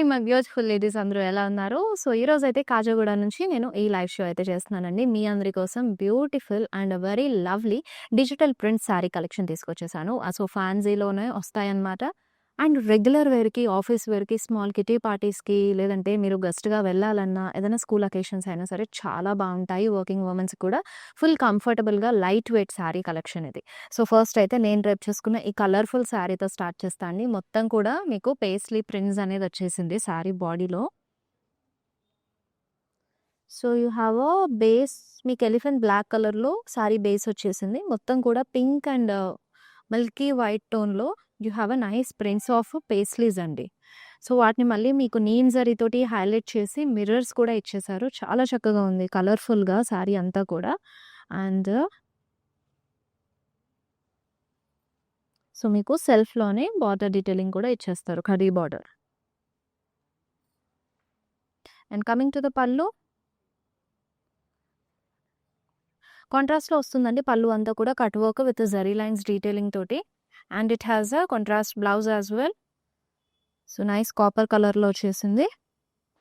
My beautiful ladies అందరూ ఎలా ఉన్నారు? సో, ఈరోజైతే కాజాగూడ నుంచి నేను ఈ లైవ్ షో అయితే చేస్తున్నానండి. మీ అందరి కోసం beautiful and very lovely digital print sari collection తీసుకొచ్చేసాను. సో, ఫ్యాన్సీలోనే వస్తాయన్నమాట. అండ్ రెగ్యులర్ వేర్‌కి, ఆఫీస్ వేర్‌కి, స్మాల్ కిటీ పార్టీస్‌కి లేదంటే మీరు గెస్ట్‌గా వెళ్ళాలన్నా, ఏదైనా స్కూల్ అకేషన్స్ అయినా సరే చాలా బావుంటాయి. వర్కింగ్ వుమెన్స్‌కి కూడా ఫుల్ కంఫర్టబుల్‌గా లైట్ వెయిట్ శారీ కలెక్షన్ ఇది. సో, ఫస్ట్ అయితే నేను రేపు చేసుకున్న ఈ కలర్‌ఫుల్ శారీతో స్టార్ట్ చేస్తా అండి. మొత్తం కూడా మీకు పేస్లీ ప్రింట్స్ అనేది వచ్చేసింది శారీ బాడీలో. So, you have a base మీకు ఎలిఫెంట్ బ్లాక్ కలర్‌లో శారీ బేస్ వచ్చేసింది. మొత్తం కూడా పింక్ అండ్ మిల్కీ వైట్ టోన్‌లో you have a nice prints of paisleys అండి. సో, వాటిని మళ్ళీ మీకు నీమ్ జరీతోటి హైలైట్ చేసి మిర్రర్స్ కూడా ఇచ్చేసారు. చాలా చక్కగా ఉంది కలర్‌ఫుల్‌గా శారీ అంతా కూడా. అండ్ సో, మీకు సెల్ఫ్‌లోనే బార్డర్ డీటెయిలింగ్ కూడా ఇచ్చేస్తారు. కడీ border. And coming to the pallu. కాంట్రాస్ట్‌లో వస్తుందండి పల్లు అంతా కూడా cut work with zari lines detailing తోటి. And it has a contrast blouse as well. So, nice copper కలర్‌లో వచ్చేసింది.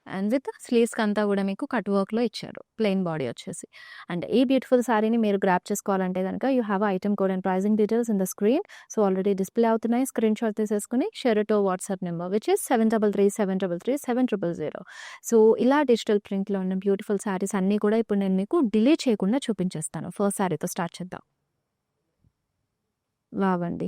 అండ్ విత్ స్లీవ్స్‌కి అంతా కూడా మీకు కట్ వర్క్‌లో ఇచ్చారు. ప్లెయిన్ బాడీ వచ్చేసి. అండ్ ఈ బ్యూటిఫుల్ శారీని మీరు గ్రాబ్ చేసుకోవాలంటే గనుక you have item code and pricing details in the screen. So, already display అవుతున్నాయి. స్క్రీన్‌షాట్ తీసేసుకొని share it to WhatsApp number which is 7337337000. So, ఇలా డిజిటల్ ప్రింట్‌లో ఉన్న బ్యూటిఫుల్ శారీస్ అన్నీ కూడా ఇప్పుడు నేను మీకు డిలే చేయకుండా చూపించేస్తాను. ఫస్ట్ శారీతో స్టార్ట్ చేద్దాం. వావ్ అండి!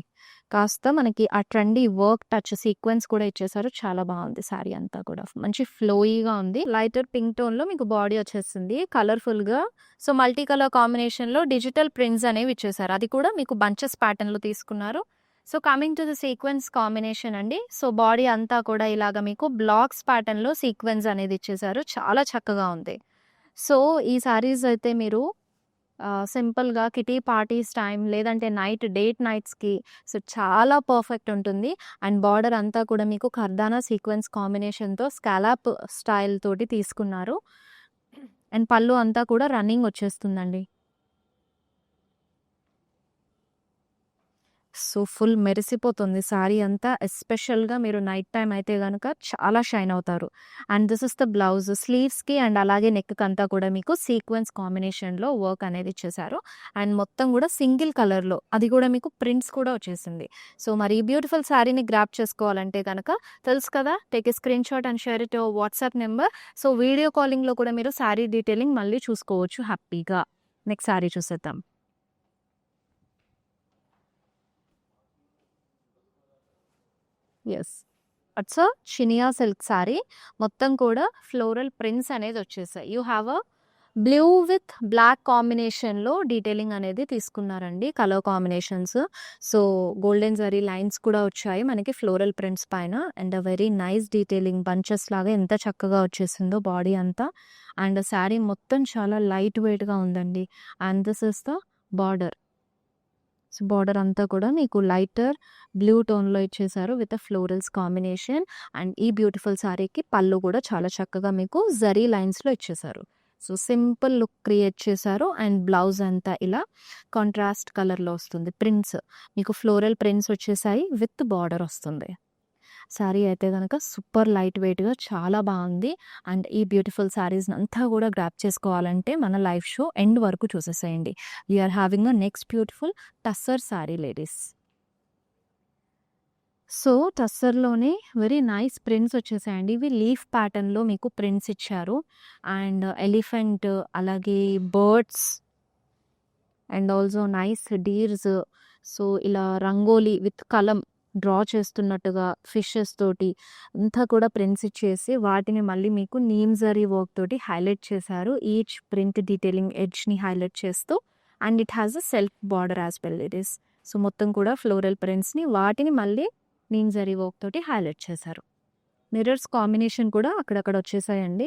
కాస్త మనకి ఆ ట్రెండీ వర్క్ టచ్ సీక్వెన్స్ కూడా ఇచ్చేసారు. చాలా బావుంది శారీ అంతా కూడా. మంచి ఫ్లోయీగా ఉంది. లైటర్ పింక్ టోన్‌లో మీకు బాడీ వచ్చేసింది. కలర్‌ఫుల్‌గా. సో, మల్టీ కలర్ కాంబినేషన్‌లో డిజిటల్ ప్రింట్స్ అనేవి ఇచ్చేసారు. అది కూడా మీకు బంచెస్ ప్యాటర్న్‌లో తీసుకున్నారు. So, coming to the sequence combination అండి. సో, బాడీ అంతా కూడా ఇలాగ మీకు బ్లాక్స్ ప్యాటర్న్‌లో సీక్వెన్స్ అనేది ఇచ్చేసారు. చాలా చక్కగా ఉంది. సో, ఈ శారీస్ అయితే మీరు సింపుల్‌గా కిటీ పార్టీస్ టైమ్ లేదంటే డేట్ నైట్స్‌కి సో, చాలా పర్ఫెక్ట్ ఉంటుంది. అండ్ బార్డర్ అంతా కూడా మీకు కర్దానా సీక్వెన్స్ కాంబినేషన్‌తో స్కాలప్ స్టైల్ తోటి తీసుకున్నారు. అండ్ పళ్ళు అంతా కూడా రన్నింగ్ వచ్చేస్తుందండి. సో, ఫుల్ మెరిసిపోతుంది శారీ అంతా. ఎస్పెషల్‌గా మీరు నైట్ టైమ్ అయితే గనక చాలా షైన్ అవుతారు. And this is the blouse. స్లీవ్స్‌కి అండ్ అలాగే నెక్‌కంతా కూడా మీకు సీక్వెన్స్ కాంబినేషన్‌లో వర్క్ అనేది ఇచ్చేసారు. అండ్ మొత్తం కూడా సింగిల్ కలర్‌లో అది కూడా మీకు ప్రింట్స్ కూడా వచ్చేసింది. సో, మరి ఈ బ్యూటిఫుల్ శారీని గ్రాబ్ చేసుకోవాలంటే గనక తెలుసు కదా! Take a screenshot and share it to WhatsApp number. So, video కాలింగ్‌లో కూడా మీరు శారీ డీటెయిలింగ్ మళ్ళీ చూసుకోవచ్చు హ్యాపీగా. నెక్స్ట్ శారీ చూసేద్దాం. Yes. It's a Chiniya silk sari. మొత్తం కూడా ఫ్లోరల్ ప్రింట్స్ అనేది వచ్చేసాయి. You have a blue with black కాంబినేషన్‌లో డీటెయిలింగ్ అనేది తీసుకున్నారండి. Colour combinations. So, golden zari lines కూడా వచ్చాయి మనకి ఫ్లోరల్ ప్రింట్స్ పైన. And very nice detailing bunches లాగా ఎంత చక్కగా వచ్చేసిందో బాడీ అంతా. అండ్ శారీ మొత్తం చాలా లైట్ వెయిట్‌గా ఉందండి. And this is the border. So, border అంతా కూడా మీకు లైటర్ బ్లూ టోన్‌లో ఇచ్చేసారు విత్ ఫ్లోరల్స్ కాంబినేషన్. అండ్ ఈ బ్యూటిఫుల్ శారీకి పళ్ళు కూడా చాలా చక్కగా మీకు జరీ లైన్స్‌లో ఇచ్చేసారు. సో, సింపుల్ లుక్ క్రియేట్ చేశారు. అండ్ బ్లౌజ్ అంతా ఇలా కాంట్రాస్ట్ కలర్‌లో వస్తుంది. ప్రింట్స్ మీకు ఫ్లోరల్ ప్రింట్స్ వచ్చేసాయి విత్ బార్డర్ వస్తుంది. శారీ అయితే గనక సూపర్ లైట్ వెయిట్‌గా చాలా బావుంది. అండ్ ఈ బ్యూటిఫుల్ శారీస్‌ని అంతా కూడా గ్రాబ్ చేసుకోవాలంటే మన లైవ్ షో ఎండ్ వరకు చూసేసేయండి. We are having a next beautiful tussar sari ladies. So, టస్సర్‌లోనే వెరీ నైస్ ప్రింట్స్ వచ్చేసాయండి. ఇవి లీఫ్ ప్యాటర్న్‌లో మీకు ప్రింట్స్ ఇచ్చారు. అండ్ ఎలిఫెంట్ అలాగే birds and also nice deers. So, ఇలా రంగోలి విత్ కలం డ్రా చేస్తున్నట్టుగా ఫిషెస్ తోటి అంతా కూడా ప్రింట్స్ ఇచ్చేసి వాటిని మళ్ళీ మీకు నీమ్ జరీ వర్క్ తోటి హైలైట్ చేశారు. ఈచ్ ప్రింట్ డీటెయిలింగ్ ఎడ్జ్‌ని హైలైట్ చేస్తూ. And it has a self border as well it is. So, మొత్తం కూడా ఫ్లోరల్ ప్రింట్స్‌ని వాటిని మళ్ళీ నీమ్ జరీ వర్క్ తోటి హైలైట్ చేశారు. మిర్రర్స్ కాంబినేషన్ కూడా అక్కడక్కడ వచ్చేసాయండి.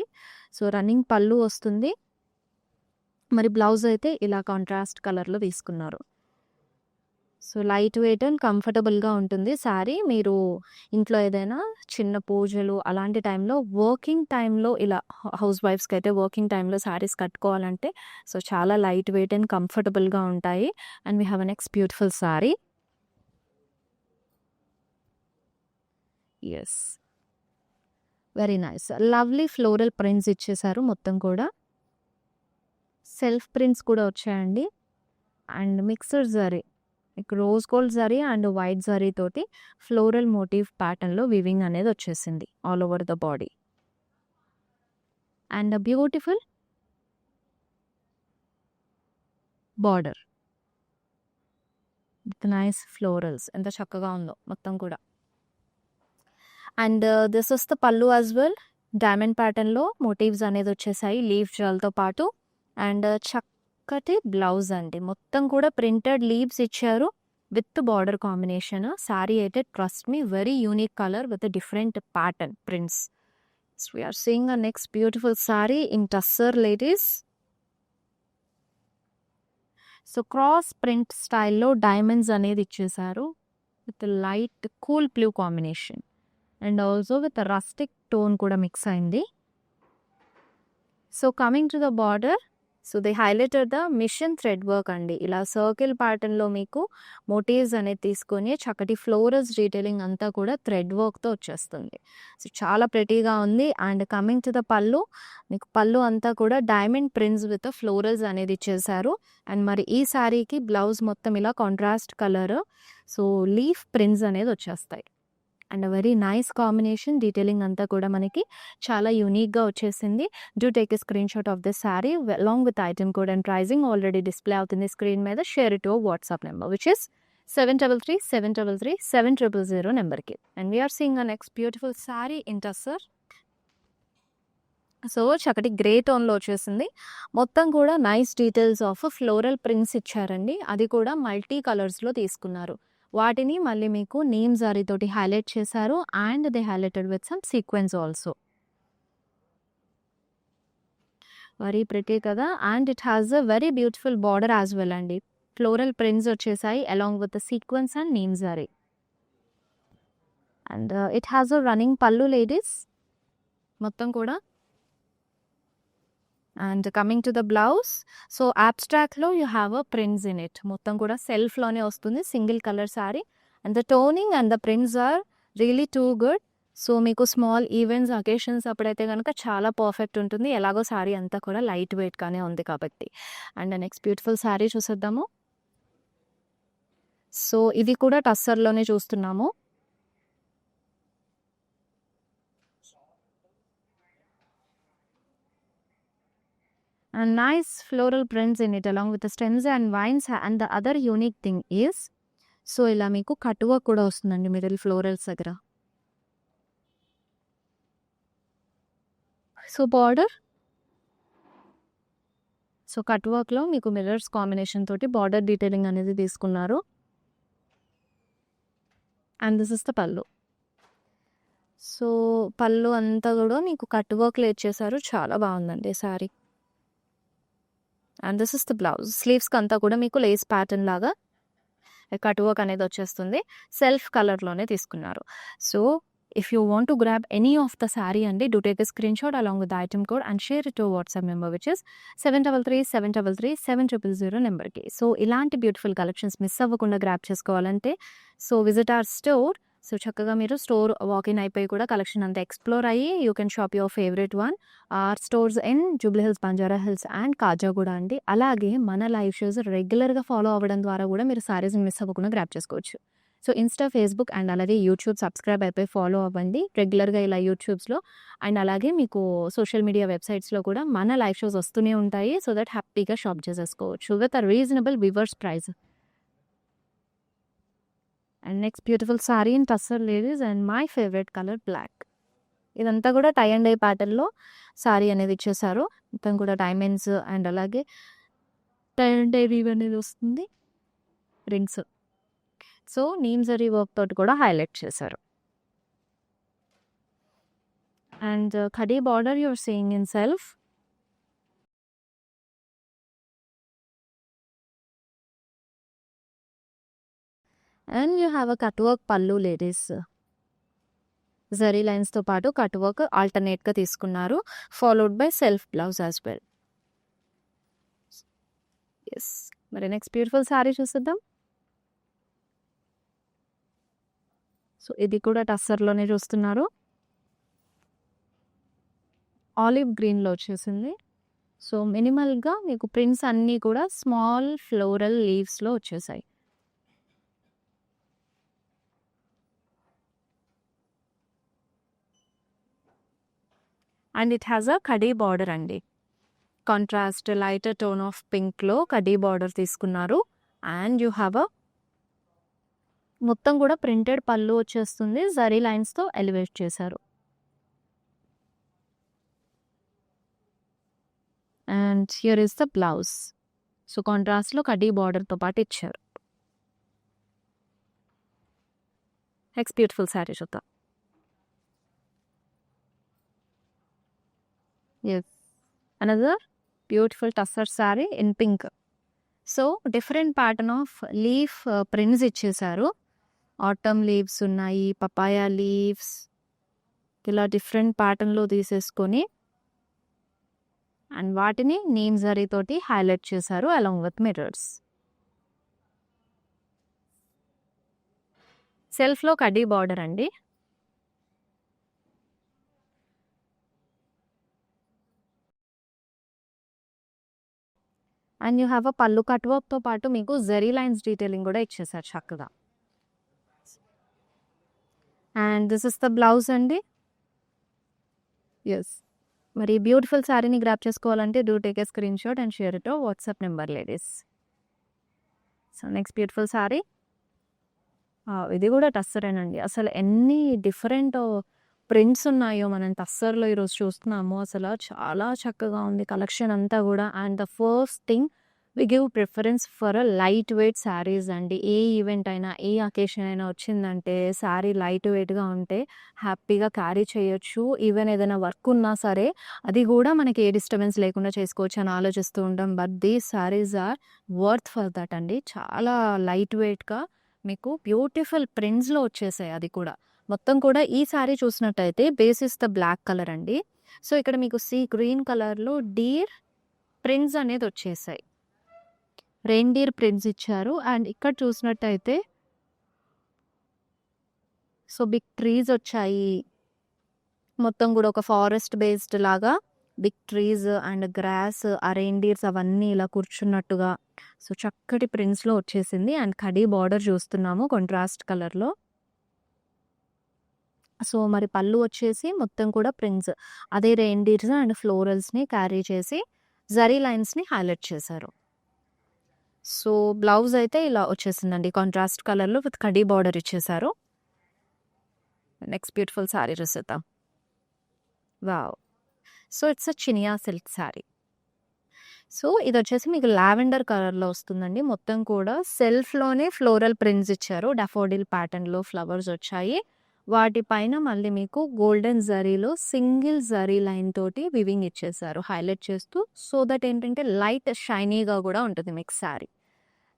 సో, రన్నింగ్ పళ్ళు వస్తుంది. మరి బ్లౌజ్ అయితే ఇలా కాంట్రాస్ట్ కలర్‌లో తీసుకున్నారు. సో, లైట్ వెయిట్ అండ్ కంఫర్టబుల్‌గా ఉంటుంది శారీ. మీరు ఇంట్లో ఏదైనా చిన్న పూజలు అలాంటి టైంలో వర్కింగ్ టైంలో ఇలా హౌస్ వైఫ్స్‌కైతే వర్కింగ్ టైంలో శారీస్ కట్టుకోవాలంటే సో, చాలా లైట్ వెయిట్ అండ్ కంఫర్టబుల్‌గా ఉంటాయి. And we have a next beautiful sari. Yes. Very nice. Lovely floral prints ఇచ్చేసారు మొత్తం కూడా. సెల్ఫ్ ప్రింట్స్ కూడా వచ్చాయండి. And mixed zari, rose gold zari and white zari తోటి ఫ్లోరల్ మోటివ్ ప్యాటర్న్లో వివింగ్ అనేది వచ్చేసింది all over the body. And beautiful border with nice florals. ఎంత చక్కగా ఉందో మొత్తం కూడా. And this is the pallu as well. Diamond ప్యాటర్న్లో మోటివ్స్ అనేది వచ్చేసాయి లీఫ్ జల్తో పాటు. అండ్ చక్కటి బ్లౌజ్ అండి, మొత్తం కూడా ప్రింటెడ్ లీవ్స్ ఇచ్చారు విత్ బార్డర్ కాంబినేషన్. శారీ అయితే trust me very unique colour with different pattern prints. So we're seeing a next beautiful sari in tussar ladies. So cross print స్టైల్లో డైమండ్స్ అనేది ఇచ్చేసారు with light cool blue combination and also with rustic tone కూడా mix అయింది. So coming to the border, so they highlighted the machine thread work అండి. ఇలా circle ప్యాటర్న్లో మీకు motifs అనేది తీసుకొని చక్కటి ఫ్లోరల్స్ డీటెయిలింగ్ అంతా కూడా థ్రెడ్ వర్క్తో వచ్చేస్తుంది. సో చాలా ప్రెటీగా ఉంది. అండ్ కమింగ్ టు ద పళ్ళు, మీకు పళ్ళు అంతా కూడా డైమండ్ ప్రింట్స్ విత్ ఫ్లోరల్స్ అనేది ఇచ్చేసారు. అండ్ మరి ఈ శారీకి బ్లౌజ్ మొత్తం ఇలా contrast colour, so leaf prints అనేది వచ్చేస్తాయి. And very nice combination. Detailing అంతా కూడా మనకి చాలా యూనిక్గా వచ్చేసింది. Do take a screen shot of this sari along with item code and pricing already display అవుతుంది స్క్రీన్ మీద. Share it to WhatsApp number which is 7337337000 నెంబర్కి. And we're seeing a next beautiful sari in tussar. So చక్కటి grey టోన్లో వచ్చేసింది. మొత్తం కూడా nice details of floral prints ఇచ్చారండి. అది కూడా మల్టీ కలర్స్లో తీసుకున్నారు. వాటిని మళ్ళీ మీకు నేమ్ జరీ తోటి హైలైట్ చేశారు. And they highlighted with some sequence also. Very pretty కదా. And it has a very beautiful border as well అండి. ఫ్లోరల్ ప్రింట్స్ వచ్చేసాయి along with the sequence and నేమ్ zari. And it has a running pallu ladies మొత్తం కూడా. And coming to the blouse, so అబ్స్ట్రాక్ట్లో you have a prints in it. మొత్తం కూడా సెల్ఫ్లోనే వస్తుంది, single colour sari. And the toning and the prints are really too good. So మీకు small events occasions అప్పుడైతే కనుక చాలా పర్ఫెక్ట్ ఉంటుంది. ఎలాగో శారీ అంతా కూడా లైట్ వెయిట్గానే ఉంది కాబట్టి. అండ్ నెక్స్ట్ బ్యూటిఫుల్ శారీ చూసేద్దాము. సో ఇది కూడా టస్సర్లోనే చూస్తున్నాము. And nice floral prints in it along with the stems and vines. And the other unique thing is, so ఇలా మీకు కట్ వర్క్ కూడా వస్తుందండి మిడిల్ ఫ్లోరల్స్ దగ్గర. సో బార్డర్, సో కట్ వర్క్లో మీకు మిర్రర్స్ కాంబినేషన్ తోటి బార్డర్ డీటెయిలింగ్ అనేది తీసుకున్నారు. And this is the pallu. So pallu అంతా కూడా మీకు కట్ వర్క్లో ఇచ్చేసారు. చాలా బాగుందండి sari. And this is the blouse. స్లీవ్స్కి అంతా కూడా మీకు లేస్ ప్యాటర్న్ లాగా కట్ వర్క్ అనేది వచ్చేస్తుంది. సెల్ఫ్ కలర్లోనే తీసుకున్నారు. So if you want to grab any of the sari అండి, do take a screen shot along with item code and share it to WhatsApp number which is 7337337000 నెంబర్కి. So ఇలాంటి beautiful collections miss అవ్వకుండా grab చేసుకోవాలంటే so visit our store. So చక్కగా మీరు store walk-in అయిపోయి కూడా collection అంతా ఎక్స్ప్లోర్ అయ్యి you can shop your favourite one. Are stores in Jubilee Hills, Banjara Hills and Khajaguda అండి. అలాగే మన లైవ్ షోస్ రెగ్యులర్గా ఫాలో అవ్వడం ద్వారా కూడా మీరు శారీస్ని మిస్ అవ్వకుండా గ్రాప్ చేసుకోవచ్చు. సో ఇన్స్టా, ఫేస్బుక్ అండ్ అలాగే యూట్యూబ్ సబ్స్క్రైబ్ అయిపోయి ఫాలో అవ్వండి రెగ్యులర్గా ఇలా యూట్యూబ్స్లో. అండ్ అలాగే మీకు సోషల్ మీడియా వెబ్సైట్స్లో కూడా మన లైవ్ షోస్ వస్తూనే ఉంటాయి. సో దట్ హ్యాపీగా షాప్ చేసేసుకోవచ్చు with a reasonable weavers price. And next beautiful sari in tussar ladies and my favourite colour black. ఇదంతా కూడా టై అండ్ డై ప్యాటర్న్లో సారీ అనేది ఇచ్చేసారు. మొత్తం కూడా డైమండ్స్ అండ్ అలాగే టై అండ్ డై వీవ్ అనేది వస్తుంది, rings. So neem zari work తోటి కూడా హైలైట్ చేశారు. And khadi border you're seeing in self. And you have a cut work pallu ladies. Zari లైన్స్తో పాటు కట్ వర్క్ ఆల్టర్నేట్గా తీసుకున్నారు, followed by self blouse as well. Yes, మరి నెక్స్ట్ బ్యూటిఫుల్ శారీ చూసేద్దాం. సో ఇది కూడా టస్సర్లోనే చూస్తున్నారు. ఆలివ్ గ్రీన్‌లో వచ్చేసింది. సో, మినిమల్‌గా మీకు ప్రింట్స్ అన్నీ కూడా స్మాల్ ఫ్లోరల్ లీవ్స్‌లో వచ్చేసాయి. అండ్ ఇట్ హ్యాస్ అ కడీ బార్డర్ అండి. కాంట్రాస్ట్ లైటర్ టోన్ ఆఫ్ పింక్‌లో కడీ బార్డర్ తీసుకున్నారు. అండ్ యూ హ్యావ్ అ మొత్తం కూడా ప్రింటెడ్ పళ్ళు వచ్చేస్తుంది. జరీ లైన్స్‌తో ఎలివేట్ చేశారు. And here is the blouse. So, కాంట్రాస్ట్‌లో కడీ బార్డర్‌తో పాటు ఇచ్చారు. నెక్స్ట్ బ్యూటిఫుల్ శారీ చూద్దాం. Yes. Another beautiful tussar sari in pink. So, different pattern of leaf prints ఇచ్చేశారు. ఆటమ్ లీవ్స్ ఉన్నాయి, పపాయా లీవ్స్ ఇలా డిఫరెంట్ ప్యాటర్న్‌లో తీసేసుకొని అండ్ వాటిని నీమ్ జరీ తోటి హైలైట్ చేశారు అలాంగ్ విత్ మిర్రర్స్. సెల్ఫ్‌లో కడ్డీ బార్డర్ అండి. అండ్ యూ హ్యావ్ అ పళ్ళు కట్ వర్క్‌తో పాటు మీకు జరీ లైన్స్ డీటెయిలింగ్ కూడా ఇచ్చేసారు చక్కగా. And this is the blouse అండి. యెస్. మరి బ్యూటిఫుల్ శారీని గ్రాబ్ చేసుకోవాలంటే do take a screen shot and share it to WhatsApp number ladies. So, next beautiful sari. ఇది కూడా టస్సరేనండి. అసలు ఎన్ని డిఫరెంట్ ప్రింట్స్ ఉన్నాయో మనం టస్సర్‌లో ఈరోజు చూస్తున్నాము. అసలు చాలా చక్కగా ఉంది కలెక్షన్ అంతా కూడా. And the first thing we give preference for a light weight saris అండి. ఏ ఈవెంట్ అయినా, ఏ అకేషన్ అయినా వచ్చిందంటే శారీ లైట్ వెయిట్‌గా ఉంటే హ్యాపీగా క్యారీ చేయొచ్చు. ఈవెన్ ఏదైనా వర్క్ ఉన్నా సరే అది కూడా మనకి ఏ డిస్టర్బెన్స్ లేకుండా చేసుకోవచ్చు అని ఆలోచిస్తూ ఉంటాం. But these saris are worth for that అండి. చాలా లైట్ వెయిట్‌గా మీకు బ్యూటిఫుల్ ప్రింట్స్‌లో వచ్చేసాయి అది కూడా. మొత్తం కూడా ఈ శారీ చూసినట్టయితే base is the black colour అండి. సో, ఇక్కడ మీకు సీ గ్రీన్ కలర్‌లో డీర్ ప్రింట్స్ అనేది వచ్చేసాయి. రెయిన్‌డీర్ ప్రింట్స్ ఇచ్చారు. అండ్ ఇక్కడ చూసినట్టయితే సో, బిగ్ ట్రీస్ వచ్చాయి. మొత్తం కూడా ఒక ఫారెస్ట్ బేస్డ్ లాగా బిగ్ ట్రీస్ అండ్ గ్రాస్, ఆ రెయిన్‌డీర్స్ అవన్నీ ఇలా కూర్చున్నట్టుగా సో, చక్కటి ప్రింట్స్‌లో వచ్చేసింది. అండ్ కడీ బార్డర్ చూస్తున్నాము కాంట్రాస్ట్ కలర్‌లో. సో, మరి పళ్ళు వచ్చేసి మొత్తం కూడా ప్రింట్స్. అదే రెయిన్‌డీర్స్ అండ్ ఫ్లోరల్స్‌ని క్యారీ చేసి జరీ లైన్స్‌ని హైలైట్ చేశారు. సో, బ్లౌజ్ అయితే ఇలా వచ్చేసిందండి. కాంట్రాస్ట్ కలర్‌లో విత్ కడీ బార్డర్ ఇచ్చేశారు. నెక్స్ట్ బ్యూటిఫుల్ శారీ చూసేద్దాం. Wow! So, it's a Chiniya silk sari. So, ఇదొచ్చేసి మీకు లావెండర్ కలర్‌లో వస్తుందండి. మొత్తం కూడా సెల్ఫ్‌లోనే ఫ్లోరల్ ప్రింట్స్ ఇచ్చారు. డాఫోడిల్ ప్యాటర్న్‌లో ఫ్లవర్స్ వచ్చాయి. వాటి పైన మళ్ళీ మీకు గోల్డెన్ జరీలో సింగిల్ జరీ లైన్ తోటి వివింగ్ ఇచ్చేసారు. హైలైట్ చేస్తూ సో దట్ ఏంటంటే లైట్ షైనీగా కూడా ఉంటుంది మీకు sari.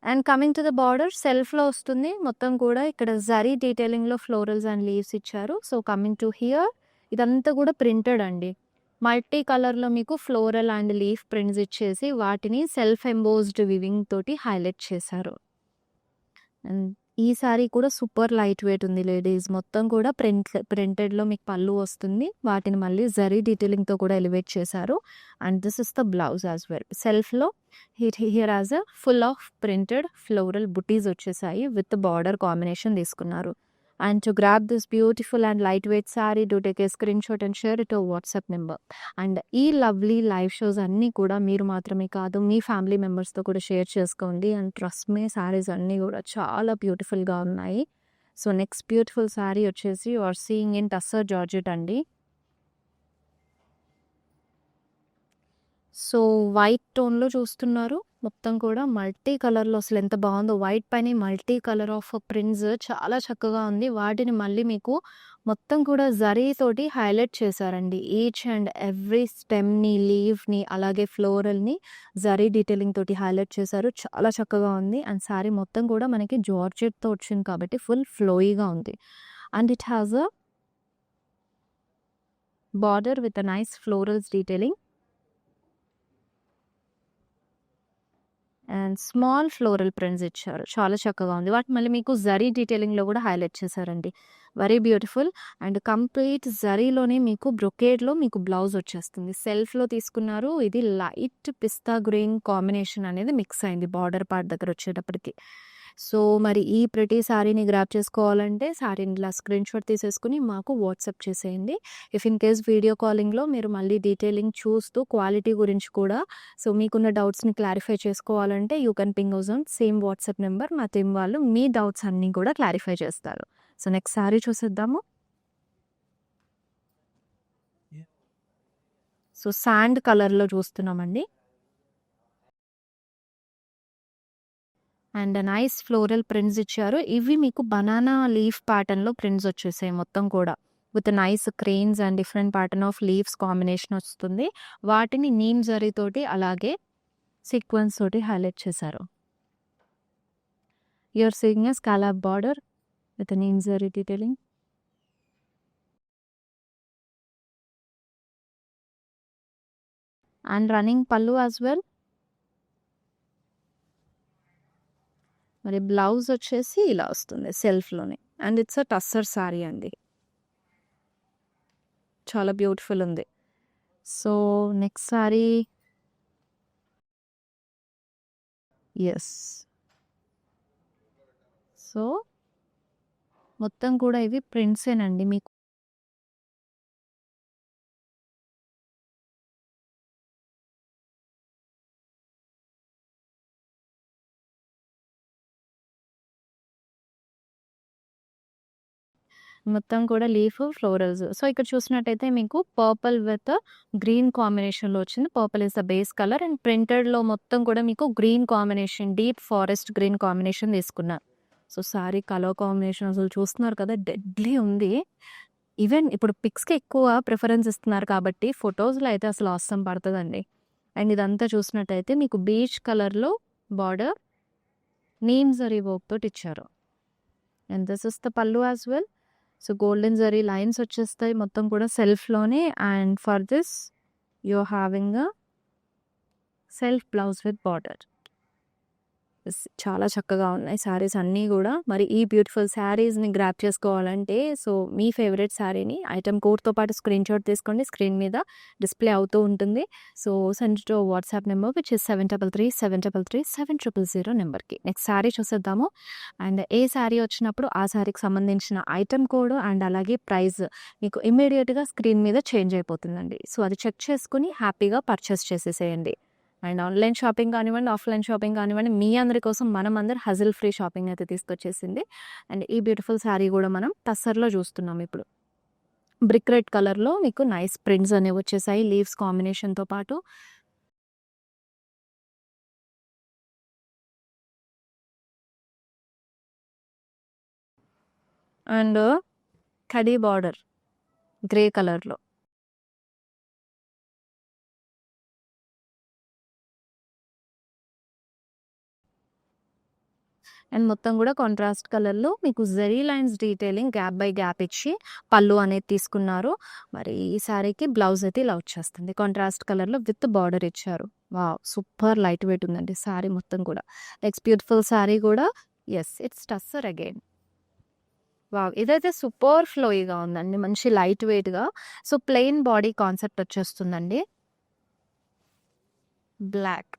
And coming to the border సెల్ఫ్‌లో వస్తుంది. మొత్తం కూడా ఇక్కడ జరీ డీటెయిలింగ్‌లో ఫ్లోరల్స్ అండ్ లీవ్స్ ఇచ్చారు. సో, కమింగ్ టు హియర్ ఇదంతా కూడా ప్రింటెడ్ అండి. మల్టీ కలర్‌లో మీకు ఫ్లోరల్ అండ్ లీఫ్ ప్రింట్స్ ఇచ్చేసి వాటిని సెల్ఫ్ ఎంబోస్డ్ వివింగ్ తోటి హైలైట్ చేశారు. అండ్ ఈ సారీ కూడా సూపర్ లైట్ వెయిట్ ఉంది లేడీస్. మొత్తం కూడా ప్రింటెడ్‌లో మీకు పళ్ళు వస్తుంది. వాటిని మళ్ళీ జరీ డీటెయిలింగ్‌తో కూడా ఎలివేట్ చేశారు. And this is the blouse as well. సెల్ఫ్‌లో here as a full of printed floral బుటీస్ వచ్చేసాయి విత్ బార్డర్ కాంబినేషన్ తీసుకున్నారు. And to grab this beautiful and light weight sari do take a screenshot and share it WhatsApp number. And ఈ lovely live shows అన్నీ కూడా మీరు మాత్రమే కాదు మీ family మెంబర్స్‌తో కూడా షేర్ చేసుకోండి. అండ్ ట్రస్ట్ మీ శారీస్ అన్నీ కూడా చాలా బ్యూటిఫుల్‌గా ఉన్నాయి. సో, నెక్స్ట్ బ్యూటిఫుల్ శారీ వచ్చేసి you are seeing in tussar georgette అండి. సో, వైట్ టోన్‌లో చూస్తున్నారు. మొత్తం కూడా మల్టీ కలర్‌లో అసలు ఎంత బాగుందో. వైట్ పైన మల్టీ కలర్ ఆఫ్ ప్రింట్స్ చాలా చక్కగా ఉంది. వాటిని మళ్ళీ మీకు మొత్తం కూడా జరీ తోటి హైలైట్ చేశారండి. ఈచ్ అండ్ ఎవ్రీ స్టెమ్‌ని, లీవ్‌ని అలాగే ఫ్లోరల్‌ని జరీ డీటెయిలింగ్ తోటి హైలైట్ చేశారు. చాలా చక్కగా ఉంది. అండ్ శారీ మొత్తం కూడా మనకి జార్జెట్‌తో వచ్చింది కాబట్టి ఫుల్ ఫ్లోయీగా ఉంది. And it has a border with a nice florals detailing. And small floral prints ఇచ్చారు. చాలా చక్కగా ఉంది. వాటి మళ్ళీ మీకు జరీ డీటెయిలింగ్‌లో కూడా హైలైట్ చేశారండి. Very beautiful. అండ్ కంప్లీట్ జరీలోనే మీకు బ్రొకేడ్‌లో మీకు బ్లౌజ్ వచ్చేస్తుంది. సెల్ఫ్‌లో తీసుకున్నారు. ఇది లైట్ పిస్తా గ్రీన్ కాంబినేషన్ అనేది మిక్స్ అయింది బార్డర్ పార్ట్ దగ్గర వచ్చేటప్పటికి. సో, మరి ఈ ప్రిటీ శారీని గ్రాబ్ చేసుకోవాలంటే శారీని ఇలా స్క్రీన్‌షాట్ తీసేసుకొని మాకు వాట్సాప్ చేసేయండి. ఇఫ్ ఇన్ కేస్ వీడియో కాలింగ్‌లో మీరు మళ్ళీ డీటెయిలింగ్ చూస్తూ క్వాలిటీ గురించి కూడా సో, మీకున్న డౌట్స్‌ని క్లారిఫై చేసుకోవాలంటే you can ping us on same WhatsApp number. మా టీమ్ వాళ్ళు మీ డౌట్స్ అన్నీ కూడా క్లారిఫై చేస్తారు. సో, నెక్స్ట్ శారీ చూసేద్దాము. సో, సాండ్ కలర్‌లో చూస్తున్నామండి. అండ్ నైస్ ఫ్లోరల్ ప్రింట్స్ ఇచ్చారు. ఇవి మీకు బనానా లీఫ్ ప్యాటర్న్‌లో ప్రింట్స్ వచ్చేసాయి మొత్తం కూడా. With nice cranes and different pattern of leaves combination వస్తుంది. వాటిని నీమ్ జరీతోటి అలాగే సీక్వెన్స్ తోటి హైలైట్ చేశారు. You are seeing a scallop border with neem zari detailing. And running pallu as well. మరి బ్లౌజ్ వచ్చేసి ఇలా వస్తుంది సెల్ఫ్‌లోనే. And it's a tussar sari అండి. చాలా బ్యూటిఫుల్ ఉంది. So, next sari yes. So, మొత్తం కూడా ఇవి ప్రింట్సేనండి. మీకు మొత్తం కూడా లీఫ్, ఫ్లోరల్స్. సో, ఇక్కడ చూసినట్టయితే మీకు పర్పుల్ విత్ గ్రీన్ కాంబినేషన్‌లో వచ్చింది. Purple is the base colour and ప్రింటెడ్‌లో మొత్తం కూడా మీకు green combination, deep forest green combination తీసుకున్నారు. సో, సారీ కలర్ కాంబినేషన్ అసలు చూస్తున్నారు కదా! డెడ్లీ ఉంది. ఈవెన్ ఇప్పుడు పిక్స్‌కి ఎక్కువ ప్రిఫరెన్స్ ఇస్తున్నారు కాబట్టి ఫోటోస్‌లో అయితే అసలు అవసరం పడతదండి. అండ్ ఇదంతా చూసినట్టయితే మీకు బీచ్ కలర్‌లో బార్డర్ నీమ్ జరీ వర్క్ తోటి ఇచ్చారు. And this is the pallu as well. So, golden zari lines వచ్చేస్తాయి మొత్తం కూడా సెల్ఫ్‌లోనే. And for this you are having a self blouse with border. చాలా చక్కగా ఉన్నాయి శారీస్ అన్నీ కూడా. మరి ఈ బ్యూటిఫుల్ శారీస్‌ని గ్రాబ్ చేసుకోవాలంటే సో, మీ ఫేవరెట్ శారీని ఐటెమ్ కోడ్‌తో పాటు స్క్రీన్‌షాట్ తీసుకోండి. స్క్రీన్ మీద డిస్‌ప్లే అవుతూ ఉంటుంది. So, send to WhatsApp number which is 7337337000 నెంబర్‌కి. నెక్స్ట్ శారీ చూసేద్దాము. అండ్ ఏ శారీ వచ్చినప్పుడు ఆ శారీకి సంబంధించిన ఐటెమ్ కోడ్ అండ్ అలాగే ప్రైస్ మీకు ఇమ్మీడియేట్‌గా స్క్రీన్ మీద చేంజ్ అయిపోతుందండి. సో, అది చెక్ చేసుకొని హ్యాపీగా పర్చేస్ చేసేసేయండి. అండ్ ఆన్‌లైన్ షాపింగ్ కానివ్వండి, ఆఫ్‌లైన్ షాపింగ్ కానివ్వండి, మీ అందరి కోసం మనమందరం హజిల్ ఫ్రీ షాపింగ్ అయితే తీసుకొచ్చేసింది. అండ్ ఈ బ్యూటిఫుల్ శారీ కూడా మనం టస్సర్‌లో చూస్తున్నాం ఇప్పుడు. బ్రిక్ రెడ్ కలర్‌లో మీకు నైస్ ప్రింట్స్ అనేవి వచ్చేసాయి లీవ్స్ కాంబినేషన్‌తో పాటు. అండ్ కడీ బార్డర్ గ్రే కలర్‌లో. అండ్ మొత్తం కూడా కాంట్రాస్ట్ కలర్‌లో మీకు zari lines detailing gap by gap ఇచ్చి పల్లు అనేది తీసుకున్నారు. మరి ఈ శారీకి బ్లౌజ్ అయితే ఇలా వచ్చేస్తుంది. కాంట్రాస్ట్ కలర్‌లో విత్ బార్డర్ ఇచ్చారు. వావ్! సూపర్ లైట్ వెయిట్ ఉందండి శారీ మొత్తం కూడా. నెక్స్ట్ బ్యూటిఫుల్ శారీ కూడా yes it's tussar again. Wow! ఇదైతే సూపర్ ఫ్లోయీగా ఉందండి. మంచి లైట్ వెయిట్‌గా. సో, ప్లెయిన్ బాడీ కాన్సెప్ట్ వచ్చేస్తుందండి. బ్లాక్.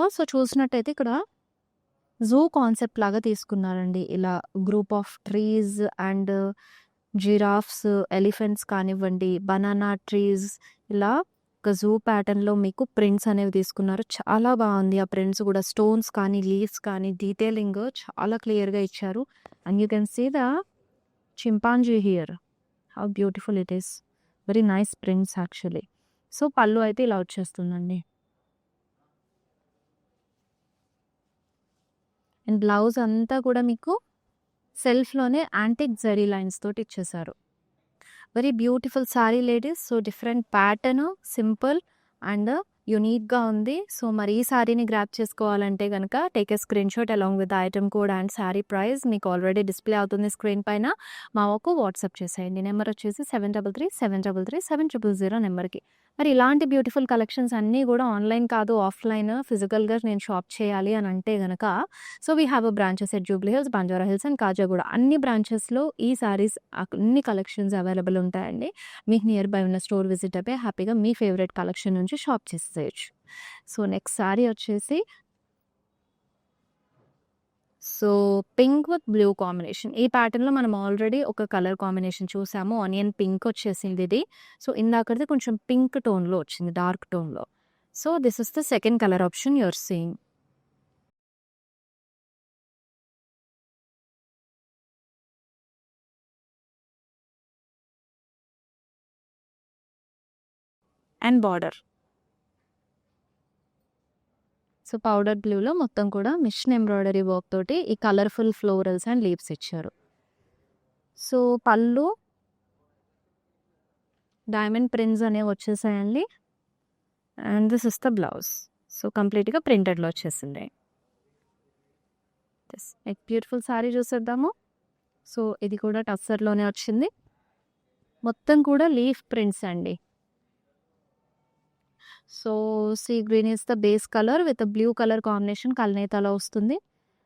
సో, చూసినట్టయితే ఇక్కడ జూ కాన్సెప్ట్ లాగా తీసుకున్నారండి. ఇలా group of trees and giraffes, elephants కానివ్వండి, బనానా ట్రీస్ ఇలా ఒక జూ ప్యాటర్న్‌లో మీకు ప్రింట్స్ అనేవి తీసుకున్నారు. చాలా బాగుంది. ఆ ప్రింట్స్ కూడా స్టోన్స్ కానీ, లీవ్స్ కానీ డీటెయిలింగ్ చాలా క్లియర్‌గా ఇచ్చారు. And you can see the chimpanzee here. How beautiful it is. Very nice prints actually. So, పళ్ళు అయితే ఇలా వచ్చేస్తుందండి. అండ్ బ్లౌజ్ అంతా కూడా మీకు సెల్ఫ్‌లోనే యాంటిక్ జరీ లైన్స్ తోటి ఇచ్చేసారు. Very beautiful sorry ladies. So, different pattern, simple and యూనిక్‌గా ఉంది. సో, మరి ఈ శారీని గ్రాబ్ చేసుకోవాలంటే గనక take a screenshot along with item code and sari price మీకు ఆల్రెడీ డిస్‌ప్లే అవుతుంది స్క్రీన్ పైన. మాకు వాట్సాప్ చేసేయండి. నెంబర్ వచ్చేసి 7337337000 నెంబర్‌కి. మరి ఇలాంటి బ్యూటిఫుల్ కలెక్షన్స్ అన్నీ గూడా ఆన్‌లైన్ కాదు, ఆఫ్‌లైన్ ఫిజికల్‌గా నేను షాప్ చేయాలి అని అంటే గనక so, we have a branches at Jubilee Hills, Banjara Hills and Khajaguda. అన్ని బ్రాంచెస్‌లో ఈ శారీస్ అన్ని కలెక్షన్స్ అవైలబుల్ ఉంటాయండి. మీకు నియర్ బై ఉన్న స్టోర్ విజిట్ అయిపోయి హ్యాపీగా మీ ఫేవరెట్ కలెక్షన్ నుంచి షాప్ చేసేయొచ్చు. సో, నెక్స్ట్ శారీ వచ్చేసి so, pink with blue combination. ఈ ప్యాటర్న్‌లో మనం ఆల్రెడీ ఒక కలర్ కాంబినేషన్ చూసాము. ఆనియన్ పింక్ వచ్చేసింది ఇది. సో, ఇందాకటిది కొంచెం పింక్ టోన్‌లో వచ్చింది. డార్క్ టోన్‌లో. So, this is the second colour option you are seeing. And border. So, powder బ్లూలో మొత్తం కూడా మిషన్ ఎంబ్రాయిడరీ వర్క్ తోటి ఈ కలర్‌ఫుల్ ఫ్లోరల్స్ అండ్ లీవ్స్ ఇచ్చారు. సో, పళ్ళు డైమండ్ ప్రింట్స్ అనేవి వచ్చేసాయండి. And this is the blouse. So, కంప్లీట్‌గా ప్రింటెడ్‌లో వచ్చేసింది. బ్యూటిఫుల్ శారీ చూసేద్దాము. సో, ఇది కూడా టస్సర్‌లోనే వచ్చింది. మొత్తం కూడా లీఫ్ ప్రింట్స్ అండి. So, sea green is the base colour with blue colour combination కల్నేతలో వస్తుంది.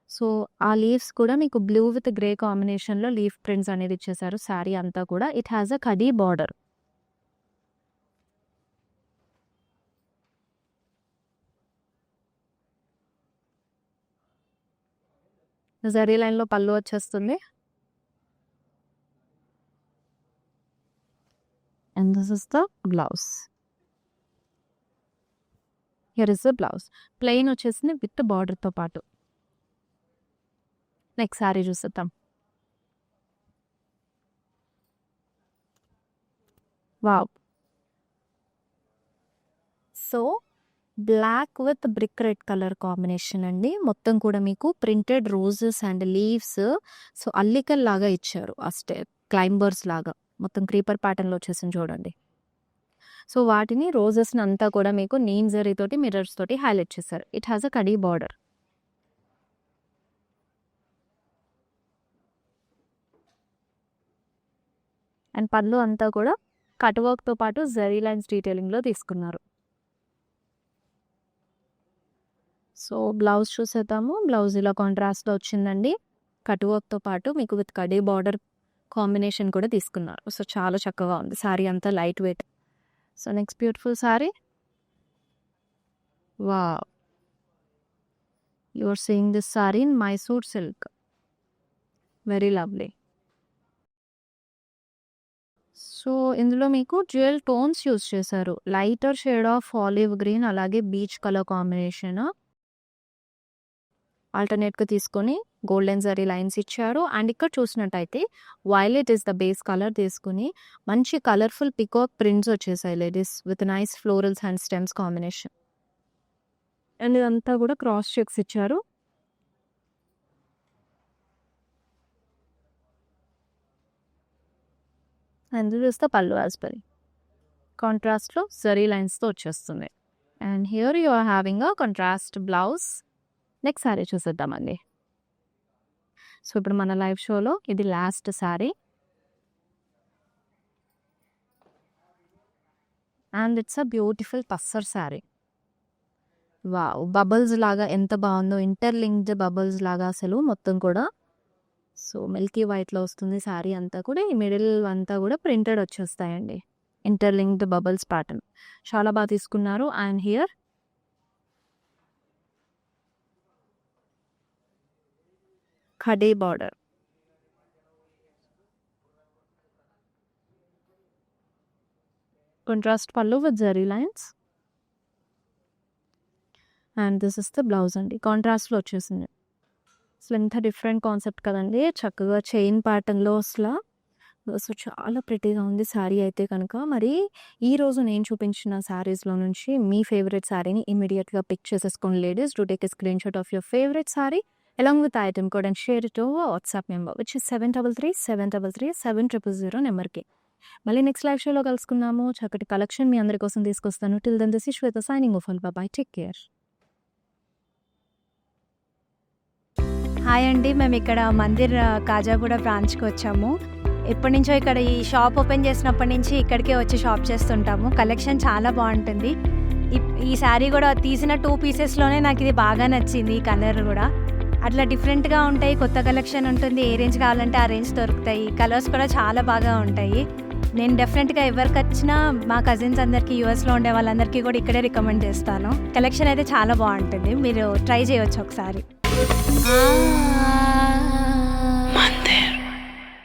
సో, ఆ లీవ్స్ కూడా మీకు బ్లూ విత్ గ్రే కాంబినేషన్‌లో లీఫ్ ప్రింట్స్ అనేది ఇచ్చేసారు. శారీ అంతా కూడా ఇట్ హాస్ ఎ కడీ బార్డర్. జరీ లైన్‌లో పళ్ళు వచ్చేస్తుంది. And this is the blouse. Here is the blouse. Plain వచ్చేసింది విత్ బార్డర్‌తో పాటు. నెక్స్ట్ శారీ చూసేద్దాం. Wow! So, black with brick red colour combination అండి. మొత్తం కూడా మీకు printed roses and leaves so, అల్లికల్లాగా ఇచ్చారు. ఆ క్లైంబర్స్ లాగా. మొత్తం క్రీపర్ ప్యాటర్న్‌లో వచ్చేసింది చూడండి. సో, వాటిని రోజెస్‌ని అంతా కూడా మీకు నీమ్ జరీ తోటి, మిర్రర్స్ తోటి హైలైట్ చేశారు. ఇట్ హాస్ ఎ కడీ బార్డర్. అండ్ పళ్ళు అంతా కూడా కట్ వర్క్‌తో పాటు జరీ లైన్స్ డీటెయిలింగ్‌లో తీసుకున్నారు. సో, బ్లౌజ్ చూసేద్దాము. బ్లౌజ్ ఇలా కాంట్రాస్ట్‌లో వచ్చిందండి. కట్ వర్క్‌తో పాటు మీకు విత్ కడీ బార్డర్ కాంబినేషన్ కూడా తీసుకున్నారు. సో, చాలా చక్కగా ఉంది. శారీ అంతా light weight. So, next beautiful sari. Wow! You are seeing this sari in Mysore silk. Very lovely. So, ఇందులో మీకు డ్యూయల్ టోన్స్ యూజ్ చేశారు. Lighter shade of olive green అలాగే బీచ్ కలర్ కాంబినేషన్. ఆల్టర్నేట్‌గా తీసుకొని గోల్డెన్ జరీ లైన్స్ ఇచ్చారు. అండ్ ఇక్కడ చూసినట్టయితే violet is the base colour తీసుకొని మంచి కలర్‌ఫుల్ పీకాక్ ప్రింట్స్ వచ్చేసాయి ladies with nice florals and stems combination. And ఇదంతా కూడా క్రాస్ చెక్స్ ఇచ్చారు. And this is the pallu as well. కాంట్రాస్ట్‌లో జరీ లైన్స్‌తో వచ్చేస్తుంది. And here you are having a contrast blouse. Next sari చూసేద్దామండి. సో, ఇప్పుడు మన లైవ్ షోలో ఇది last sari. And it's a beautiful tussar sari. Wow! Bubbles లాగా ఎంత బావుందో ఇంటర్‌లింక్డ్ బబుల్స్ లాగా అసలు మొత్తం కూడా. సో, మిల్కీ వైట్‌లో వస్తుంది శారీ అంతా కూడా. ఈ మిడిల్ అంతా కూడా ప్రింటెడ్ వచ్చేస్తాయండి. Interlinked bubbles pattern. చాలా బాగా తీసుకున్నారు. అండ్ హియర్ ఖడీ border. Contrast pallu with zari lines. And this is the blouse అండి. కాంట్రాస్ట్‌లో వచ్చేసింది. అసలు ఎంత డిఫరెంట్ కాన్సెప్ట్ కదండీ. చక్కగా చైన్ ప్యాటర్న్‌లో అసల సో, చాలా ప్రిటీగా ఉంది శారీ అయితే కనుక. మరి ఈరోజు నేను చూపించిన శారీస్‌లో నుంచి మీ ఫేవరెట్ శారీని ఇమ్మీడియేట్‌గా పిక్ చేసేసుకోండి ladies. Do take a screenshot of your favourite sari along with item code and share it over WhatsApp number which is 7337337000 నెంబర్‌కి. మళ్ళీ నెక్స్ట్ లైవ్ షోలో కలుసుకుందాము. చక్కటి కలెక్షన్ మీ అందరి కోసం తీసుకొస్తాను. Till then this is Shweta signing off. Bye, take care. Hi అండి, మేము ఇక్కడ మందిర్ కాజాగూడ బ్రాంచ్కి వచ్చాము. ఎప్పటి నుంచో ఇక్కడ ఈ షాప్ ఓపెన్ చేసినప్పటి నుంచి ఇక్కడికే వచ్చి షాప్ చేస్తుంటాము. కలెక్షన్ చాలా బాగుంటుంది. ఈ శారీ కూడా తీసిన 2 పీసెస్లోనే నాకు ఇది బాగా నచ్చింది. ఈ కలర్ కూడా అట్లా డిఫరెంట్గా ఉంటాయి. కొత్త కలెక్షన్ ఉంటుంది. ఏ రేంజ్ కావాలంటే ఆ రేంజ్ దొరుకుతాయి. కలర్స్ కూడా చాలా బాగా ఉంటాయి. నేను డెఫినెట్గా ఎవరికి వచ్చినా మా కజిన్స్ అందరికీ, యూఎస్లో ఉండే వాళ్ళందరికీ కూడా ఇక్కడే రికమెండ్ చేస్తాను. కలెక్షన్ అయితే చాలా బాగుంటుంది. మీరు ట్రై చేయవచ్చు ఒకసారి. మందిర్.